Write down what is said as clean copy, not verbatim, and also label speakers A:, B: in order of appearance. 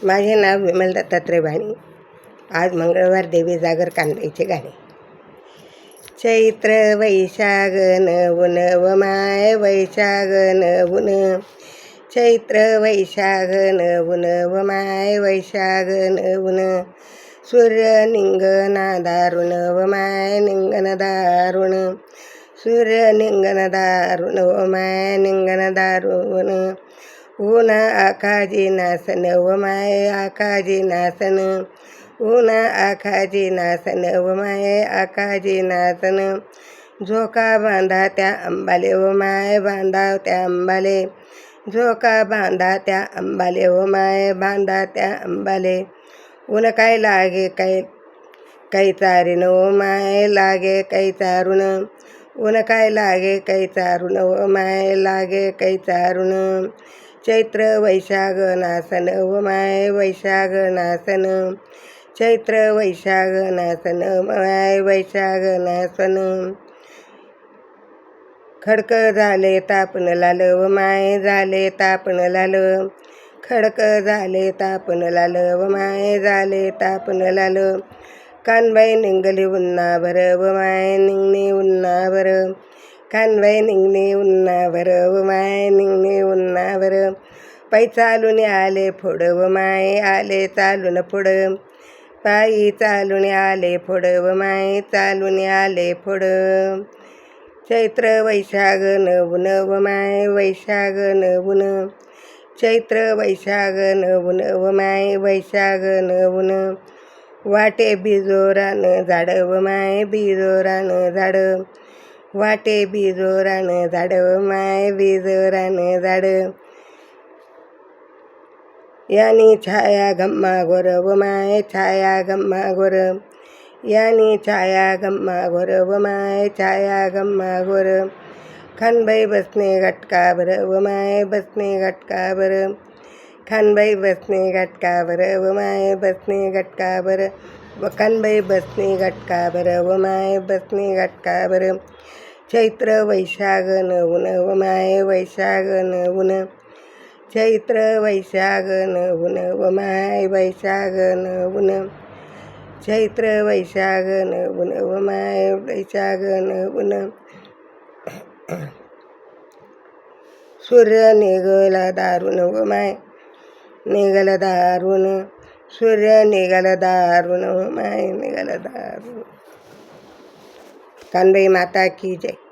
A: माझे नाव विमल दत्तात्रय भाणी. आज मंगळवार देवी जागर कानबाईचे गाणे. चैत्र वैशागन ऊन व माय वैशागन ऊन, चैत्र वैशागन ऊन व माय वैशागन ऊन, सूर्य निंगना दारुण व माय निंगन दारुण, सूर्य निंगन दारुण व माय निंगन दारुण, ऊन आकाजी नासन व माय आकाजी नासन, ऊन आकाजी नासन व माय आकाजी नासन, झोका बांधा त्या अंबाले व माय बांधा त्या अंबाले, झोका बांधा त्या अंबाले व माय बांधा त्या अंबाले, ऊन काय लागे काही चारिन व माय लागे काही चारुण, ऊन काय लागे काही चारुण व माय लागे काही चारुण, चैत्र वैशाख नासन व माय वैशाख नासन, चैत्र वैशाख नासन माय वैशाख नासन, खडक झाले तापन लाल व माय झाले तापन लाल, खडक झाले तापन लाल व माय झाले तापन लाल, कानबाई निंगली उन्हावर व माय निंगली उन्हावर, कानबाई निंगली उन्हावर व माय निंगली उन्हावर, पायी चालून आले पुढं व माय आले चालून पुढं, पायी चालून आले पुढं व माय चालून आले पुढं, चैत्र वैशागन ऊन व माय वैशागन ऊन, चैत्र वैशागन ऊन व माय वैशागन ऊन, वाटे बिजोरान झाड व माय बिजोरान झाड, वाटे बिजोरान झाड व माय बिजोरान झाड, यानी छाया गम्मा गोर व माय छाया गम्मा गोर, यानी छाया गम्मा गोर व माय छाया गम्मा गोर, खानबाई बसणे गटकावर व माय बसणे गटकावर, खानबाई बसणे गटकावर व माय बसणे गटकावर, व खानबाई बसणे गटकावर व माय बसणे गटकावर, चैत्र वैशागन ऊन व माय वैशागन ऊन, चैत्र वैशागन ऊन व माय वैशागन ऊन, चैत्र वैशागन ऊन व माय वैशागन ऊन, सूर्य निघाला दारुण व माय निघाला दारुण, सूर्य निघाला दारुण व माय निघाला दारुण. कानबाई माता की जय.